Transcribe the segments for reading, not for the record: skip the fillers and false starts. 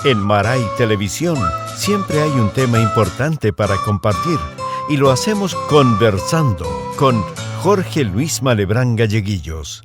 En Maray Televisión siempre hay un tema importante para compartir y lo hacemos conversando con Jorge Luis Malebrán Galleguillos.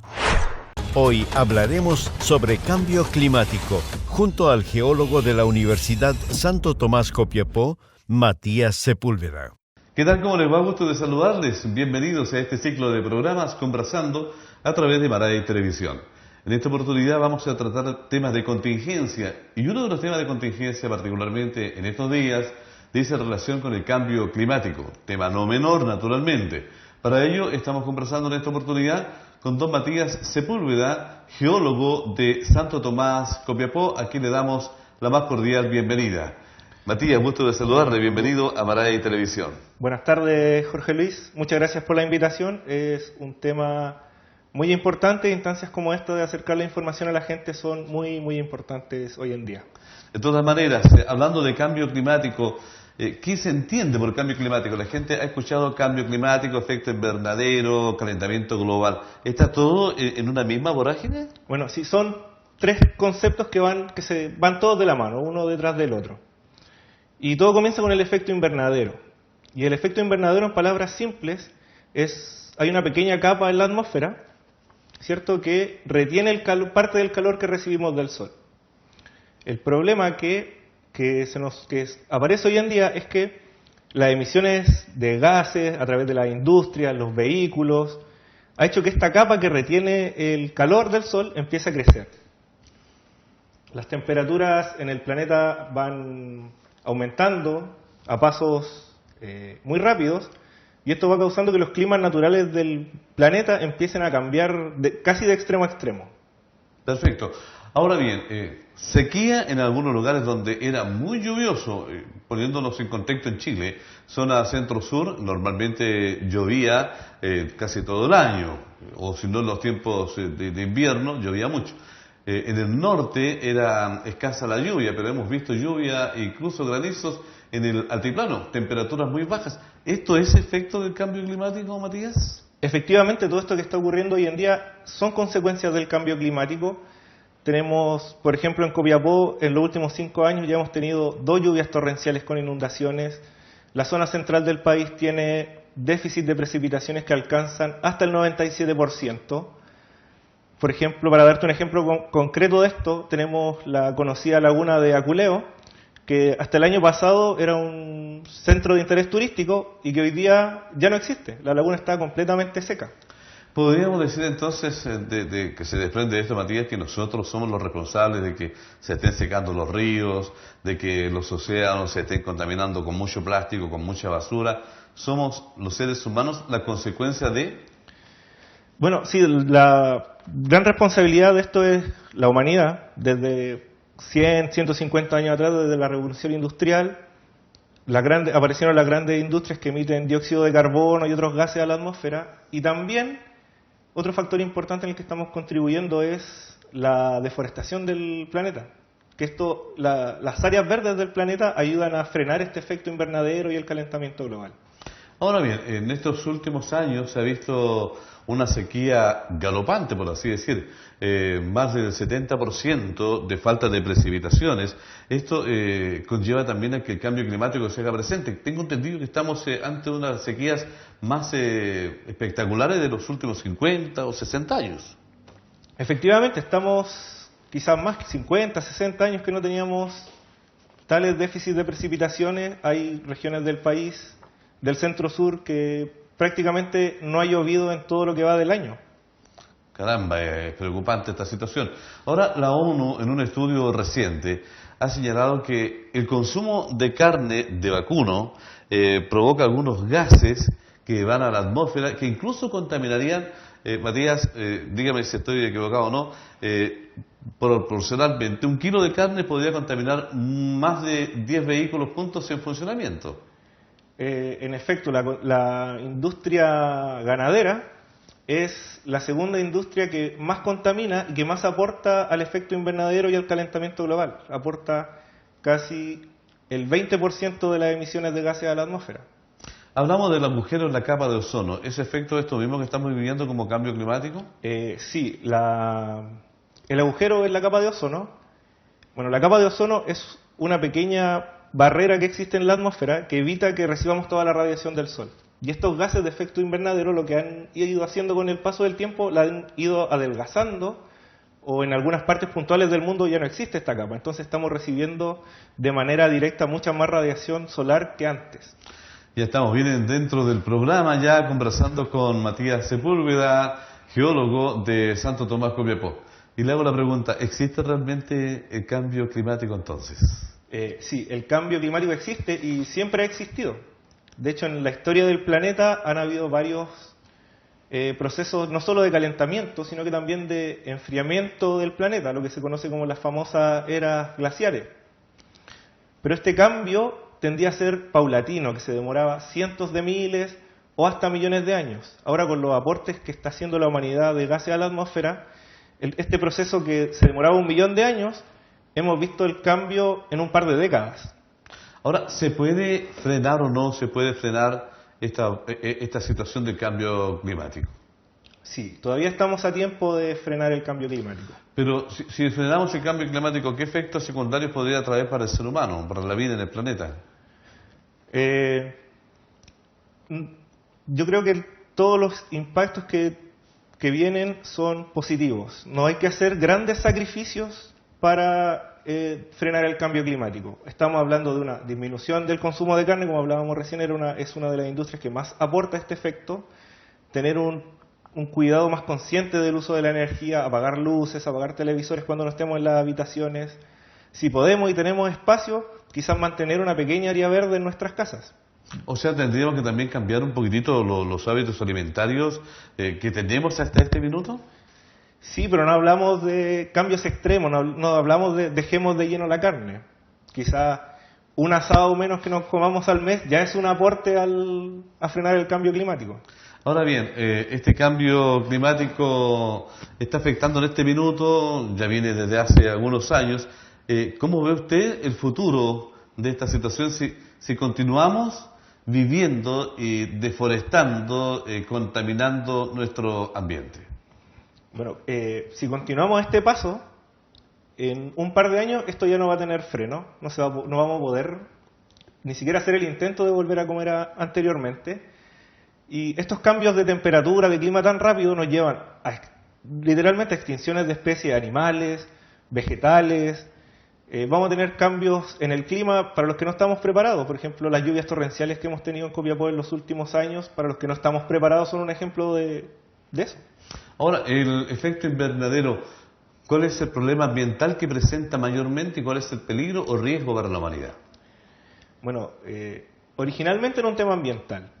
Hoy hablaremos sobre cambio climático junto al geólogo de la Universidad Santo Tomás Copiapó, Matías Sepúlveda. ¿Qué tal? ¿Cómo les va? Gusto de saludarles. Bienvenidos a este ciclo de programas Conversando a través de Maray Televisión. En esta oportunidad vamos a tratar temas de contingencia y uno de los temas de contingencia particularmente en estos días dice relación con el cambio climático, tema no menor naturalmente. Para ello estamos conversando en esta oportunidad con don Matías Sepúlveda, geólogo de Santo Tomás Copiapó, a quien le damos la más cordial bienvenida. Matías, gusto de saludarle, bienvenido a Maray Televisión. Buenas tardes, Jorge Luis, muchas gracias por la invitación. Es un tema muy importante, instancias como esta de acercar la información a la gente son muy importantes hoy en día. De todas maneras, hablando de cambio climático, ¿qué se entiende por cambio climático? La gente ha escuchado cambio climático, efecto invernadero, calentamiento global. ¿Está todo en una misma vorágine? Bueno, sí, son tres conceptos que van todos de la mano, uno detrás del otro. Y todo comienza con el efecto invernadero. Y el efecto invernadero, en palabras simples, hay una pequeña capa en la atmósfera, ¿cierto?, que retiene parte del calor que recibimos del Sol. El problema que aparece hoy en día es que las emisiones de gases a través de la industria, los vehículos, ha hecho que esta capa que retiene el calor del Sol empiece a crecer. Las temperaturas en el planeta van aumentando a pasos muy rápidos, y esto va causando que los climas naturales del planeta empiecen a cambiar casi de extremo a extremo. Perfecto. Ahora bien, sequía en algunos lugares donde era muy lluvioso, poniéndonos en contexto en Chile, zona centro-sur, normalmente llovía casi todo el año, o si no en los tiempos de invierno, llovía mucho. En el norte era escasa la lluvia, pero hemos visto lluvia e incluso granizos en el altiplano, temperaturas muy bajas. ¿Esto es efecto del cambio climático, Matías? Efectivamente, todo esto que está ocurriendo hoy en día son consecuencias del cambio climático. Tenemos, por ejemplo, en Copiapó, en los últimos 5 años ya hemos tenido 2 lluvias torrenciales con inundaciones. La zona central del país tiene déficit de precipitaciones que alcanzan hasta el 97%. Por ejemplo, para darte un ejemplo concreto de esto, tenemos la conocida laguna de Aculeo, que hasta el año pasado era un centro de interés turístico y que hoy día ya no existe. La laguna está completamente seca. ¿Podríamos decir entonces, que se desprende de esto, Matías, que nosotros somos los responsables de que se estén secando los ríos, de que los océanos se estén contaminando con mucho plástico, con mucha basura? ¿Somos los seres humanos la consecuencia de...? Bueno, sí, la gran responsabilidad de esto es la humanidad. Desde 100, 150 años atrás, desde la revolución industrial, aparecieron las grandes industrias que emiten dióxido de carbono y otros gases a la atmósfera, y también otro factor importante en el que estamos contribuyendo es la deforestación del planeta. Que las áreas verdes del planeta ayudan a frenar este efecto invernadero y el calentamiento global. Ahora bien, en estos últimos años se ha visto una sequía galopante, por así decir, más del 70% de falta de precipitaciones. Esto conlleva también a que el cambio climático se haga presente. Tengo entendido que estamos ante unas sequías más espectaculares de los últimos 50 o 60 años. Efectivamente, estamos quizás más que 50, 60 años que no teníamos tales déficits de precipitaciones. Hay regiones del país, del centro-sur, que prácticamente no ha llovido en todo lo que va del año. Caramba, es preocupante esta situación. Ahora, la ONU, en un estudio reciente, ha señalado que el consumo de carne de vacuno provoca algunos gases que van a la atmósfera, que incluso contaminarían, Matías, dígame si estoy equivocado o no, proporcionalmente, 1 kilo de carne podría contaminar más de 10 vehículos juntos en funcionamiento. En efecto, la industria ganadera es la segunda industria que más contamina y que más aporta al efecto invernadero y al calentamiento global. Aporta casi el 20% de las emisiones de gases a la atmósfera. Hablamos del agujero en la capa de ozono. ¿Es efecto de esto mismo que estamos viviendo como cambio climático? Sí, el agujero en la capa de ozono Bueno, la capa de ozono es una pequeña barrera que existe en la atmósfera que evita que recibamos toda la radiación del Sol. Y estos gases de efecto invernadero lo que han ido haciendo con el paso del tiempo, la han ido adelgazando, o en algunas partes puntuales del mundo ya no existe esta capa. Entonces estamos recibiendo de manera directa mucha más radiación solar que antes. Ya estamos bien dentro del programa, ya conversando con Matías Sepúlveda, geólogo de Santo Tomás, Copiapó. Y le hago la pregunta, ¿existe realmente el cambio climático entonces? Sí, el cambio climático existe y siempre ha existido. De hecho, en la historia del planeta han habido varios procesos, no solo de calentamiento, sino que también de enfriamiento del planeta, lo que se conoce como las famosas eras glaciares. Pero este cambio tendía a ser paulatino, que se demoraba cientos de miles o hasta millones de años. Ahora, con los aportes que está haciendo la humanidad de gases a la atmósfera, este proceso que se demoraba 1 millón de años, hemos visto el cambio en un par de décadas. Ahora, ¿se puede frenar o no se puede frenar esta situación de cambio climático? Sí, todavía estamos a tiempo de frenar el cambio climático. Pero si frenamos el cambio climático, ¿qué efectos secundarios podría traer para el ser humano, para la vida en el planeta? Yo creo que todos los impactos que vienen son positivos. No hay que hacer grandes sacrificios para frenar el cambio climático. Estamos hablando de una disminución del consumo de carne, como hablábamos recién, es una de las industrias que más aporta este efecto. Tener un cuidado más consciente del uso de la energía, apagar luces, apagar televisores cuando no estemos en las habitaciones. Si podemos y tenemos espacio, quizás mantener una pequeña área verde en nuestras casas. O sea, tendríamos que también cambiar un poquitito los hábitos alimentarios que tenemos hasta este minuto. Sí, pero no hablamos de cambios extremos, no hablamos de dejemos de lleno la carne. Quizá un asado menos que nos comamos al mes ya es un aporte a frenar el cambio climático. Ahora bien, este cambio climático está afectando en este minuto, ya viene desde hace algunos años. ¿Cómo ve usted el futuro de esta situación si continuamos viviendo y deforestando, contaminando nuestro ambiente? Bueno, si continuamos este paso, en un par de años esto ya no va a tener freno, no vamos a poder ni siquiera hacer el intento de volver a comer anteriormente. Y estos cambios de temperatura, de clima tan rápido nos llevan literalmente a extinciones de especies animales, vegetales. Vamos a tener cambios en el clima para los que no estamos preparados. Por ejemplo, las lluvias torrenciales que hemos tenido en Copiapó en los últimos años, para los que no estamos preparados, son un ejemplo de eso. Ahora, el efecto invernadero, ¿cuál es el problema ambiental que presenta mayormente y cuál es el peligro o riesgo para la humanidad? Bueno, originalmente era un tema ambiental,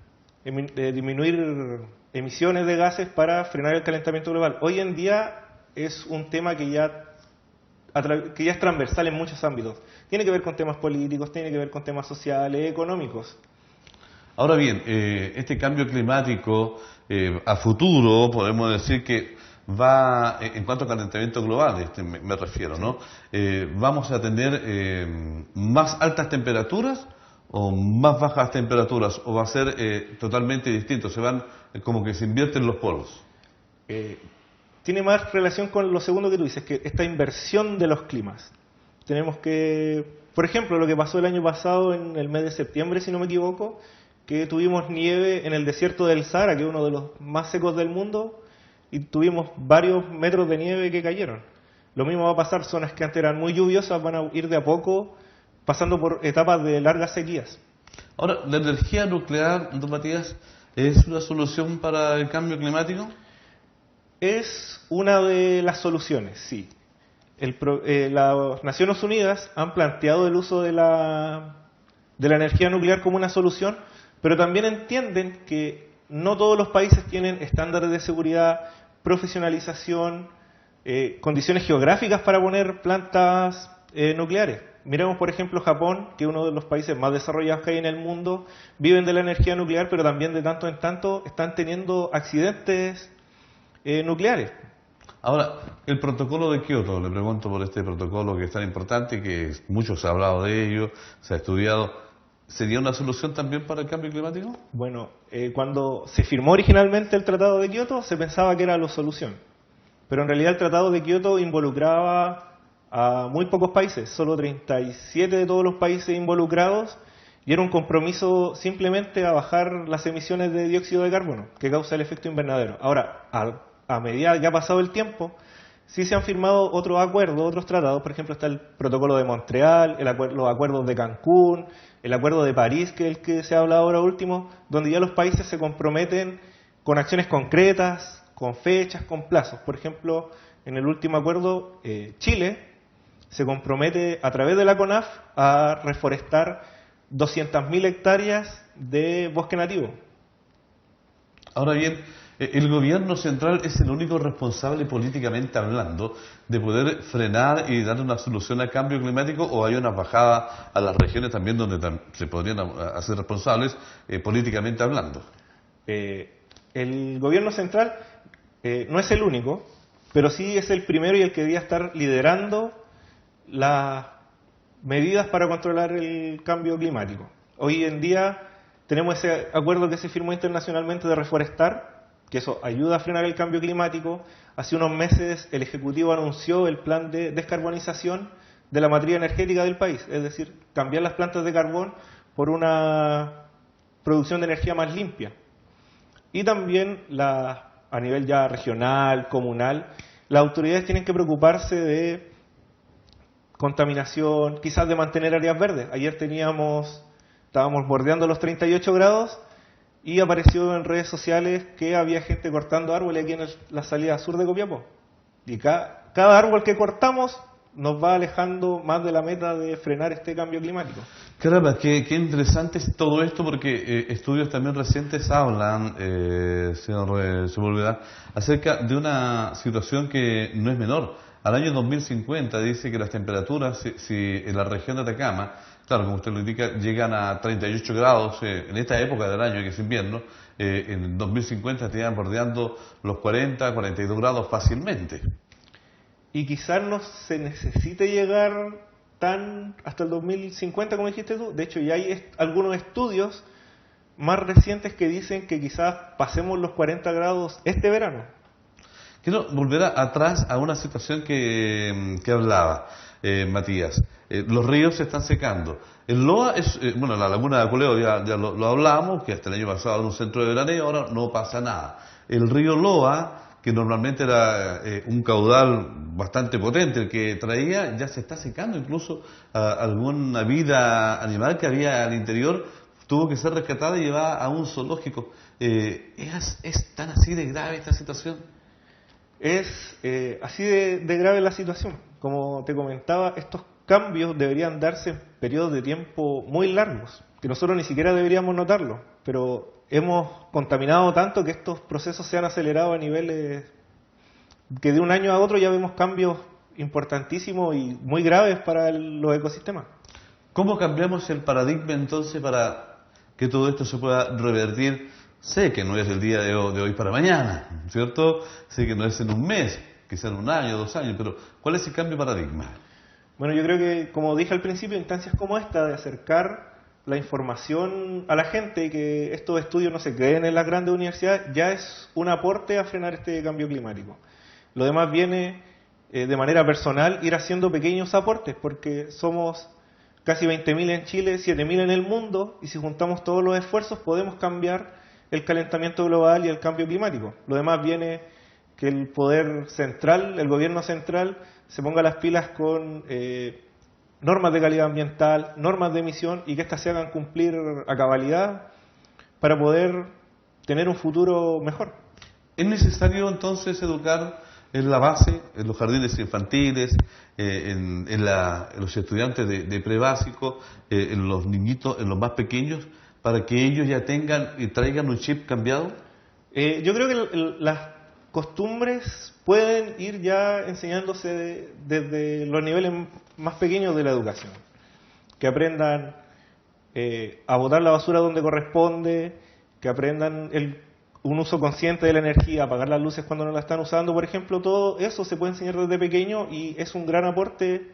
disminuir emisiones de gases para frenar el calentamiento global. Hoy en día es un tema que ya es transversal en muchos ámbitos. Tiene que ver con temas políticos, tiene que ver con temas sociales, económicos. Ahora bien, este cambio climático a futuro podemos decir que va, en cuanto a calentamiento global, me refiero, ¿no? ¿Vamos a tener más altas temperaturas o más bajas temperaturas? ¿O va a ser totalmente distinto? Como que se invierten los polos. Tiene más relación con lo segundo que tú dices, que esta inversión de los climas. Tenemos que, por ejemplo, lo que pasó el año pasado en el mes de septiembre, si no me equivoco, que tuvimos nieve en el desierto del Sahara, que es uno de los más secos del mundo, y tuvimos varios metros de nieve que cayeron. Lo mismo va a pasar, zonas que antes eran muy lluviosas van a ir de a poco pasando por etapas de largas sequías. Ahora, ¿la energía nuclear, don Matías, es una solución para el cambio climático? Es una de las soluciones, sí. Las Naciones Unidas han planteado el uso de la energía nuclear como una solución, pero también entienden que no todos los países tienen estándares de seguridad, profesionalización, condiciones geográficas para poner plantas nucleares. Miremos, por ejemplo, Japón, que es uno de los países más desarrollados que hay en el mundo, viven de la energía nuclear, pero también de tanto en tanto están teniendo accidentes nucleares. Ahora, el protocolo de Kioto, le pregunto por este protocolo que es tan importante, que mucho se ha hablado de ello, se ha estudiado. ¿Sería una solución también para el cambio climático? Bueno, cuando se firmó originalmente el Tratado de Kioto, se pensaba que era la solución. Pero en realidad el Tratado de Kioto involucraba a muy pocos países, solo 37 de todos los países involucrados, y era un compromiso simplemente a bajar las emisiones de dióxido de carbono que causa el efecto invernadero. Ahora, a medida que ha pasado el tiempo, sí se han firmado otros acuerdos, otros tratados. Por ejemplo, está el Protocolo de Montreal, los acuerdos de Cancún, el Acuerdo de París, que es el que se ha hablado ahora último, donde ya los países se comprometen con acciones concretas, con fechas, con plazos. Por ejemplo, en el último acuerdo, Chile se compromete a través de la CONAF a reforestar 200.000 hectáreas de bosque nativo. Ahora bien, el gobierno central es el único responsable políticamente hablando de poder frenar y dar una solución al cambio climático, o hay una bajada a las regiones también donde se podrían hacer responsables políticamente hablando. El gobierno central no es el único, pero sí es el primero y el que debería estar liderando las medidas para controlar el cambio climático. Hoy en día tenemos ese acuerdo que se firmó internacionalmente de reforestar, que eso ayuda a frenar el cambio climático. Hace unos meses el Ejecutivo anunció el plan de descarbonización de la matriz energética del país, es decir, cambiar las plantas de carbón por una producción de energía más limpia. Y también a nivel ya regional, comunal, las autoridades tienen que preocuparse de contaminación, quizás de mantener áreas verdes. Ayer estábamos bordeando los 38 grados y apareció en redes sociales que había gente cortando árboles aquí en la salida sur de Copiapó. Y cada árbol que cortamos nos va alejando más de la meta de frenar este cambio climático. Caramba, qué interesante es todo esto, porque estudios también recientes hablan, señor Sepúlveda, acerca de una situación que no es menor. Al año 2050 dice que las temperaturas, si en la región de Atacama, claro, como usted lo indica, llegan a 38 grados en esta época del año, que es invierno, en 2050 estarían bordeando los 40, 42 grados fácilmente. Y quizás no se necesite llegar hasta el 2050, como dijiste tú. De hecho, ya hay algunos estudios más recientes que dicen que quizás pasemos los 40 grados este verano. Quiero volver atrás a una situación que hablaba Matías. Los ríos se están secando. El Loa la laguna de Aculeo ya lo hablábamos, que hasta el año pasado era un centro de veraneo, ahora no pasa nada. El río Loa, que normalmente era un caudal bastante potente el que traía, ya se está secando. Incluso alguna vida animal que había al interior tuvo que ser rescatada y llevada a un zoológico. ¿Es tan así de grave esta situación? Es así de grave la situación. Como te comentaba, estos cambios deberían darse en periodos de tiempo muy largos, que nosotros ni siquiera deberíamos notarlo, pero hemos contaminado tanto que estos procesos se han acelerado a niveles que de un año a otro ya vemos cambios importantísimos y muy graves para los ecosistemas. ¿Cómo cambiamos el paradigma entonces para que todo esto se pueda revertir? Sé que no es el día de hoy para mañana, ¿cierto? Sé que no es en un mes, quizás en un año, 2 años, pero ¿cuál es el cambio de paradigma? Bueno, yo creo que, como dije al principio, instancias como esta de acercar la información a la gente y que estos estudios no se queden en las grandes universidades ya es un aporte a frenar este cambio climático. Lo demás viene de manera personal ir haciendo pequeños aportes, porque somos casi 20.000 en Chile, 7.000 en el mundo, y si juntamos todos los esfuerzos podemos cambiar el calentamiento global y el cambio climático. Lo demás viene que el poder central, el gobierno central, se ponga las pilas con normas de calidad ambiental, normas de emisión, y que éstas se hagan cumplir a cabalidad para poder tener un futuro mejor. ¿Es necesario entonces educar en la base, en los jardines infantiles, en los estudiantes de prebásico, en los niñitos, en los más pequeños, para que ellos ya tengan y traigan un chip cambiado? Yo creo que las costumbres pueden ir ya enseñándose desde los niveles más pequeños de la educación. Que aprendan a botar la basura donde corresponde, que aprendan un uso consciente de la energía, apagar las luces cuando no la están usando, por ejemplo. Todo eso se puede enseñar desde pequeño y es un gran aporte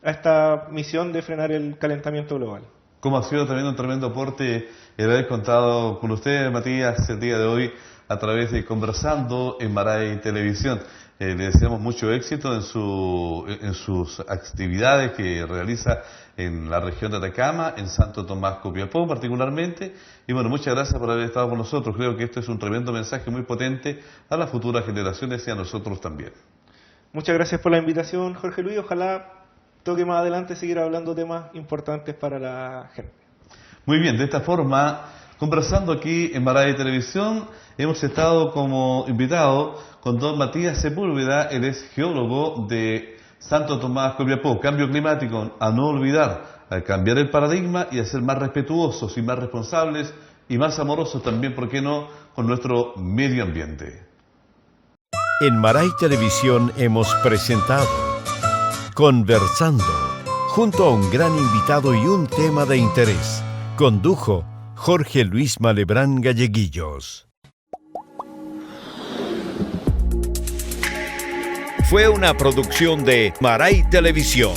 a esta misión de frenar el calentamiento global. Como ha sido también un tremendo aporte el haber contado con usted, Matías, el día de hoy a través de Conversando en Maray Televisión. Le deseamos mucho éxito en sus actividades que realiza en la región de Atacama, en Santo Tomás Copiapó particularmente. Y bueno, muchas gracias por haber estado con nosotros. Creo que esto es un tremendo mensaje muy potente a las futuras generaciones y a nosotros también. Muchas gracias por la invitación, Jorge Luis. Ojalá toque más adelante seguir hablando temas importantes para la gente. Muy bien, de esta forma, conversando aquí en Maray Televisión, hemos estado como invitado con don Matías Sepúlveda. Él es geólogo de Santo Tomás Copiapó. Cambio climático, a no olvidar, a cambiar el paradigma y a ser más respetuosos y más responsables y más amorosos también, ¿por qué no?, con nuestro medio ambiente. En Maray Televisión hemos presentado Conversando, junto a un gran invitado y un tema de interés. Condujo Jorge Luis Malebrán Galleguillos. Fue una producción de Maray Televisión.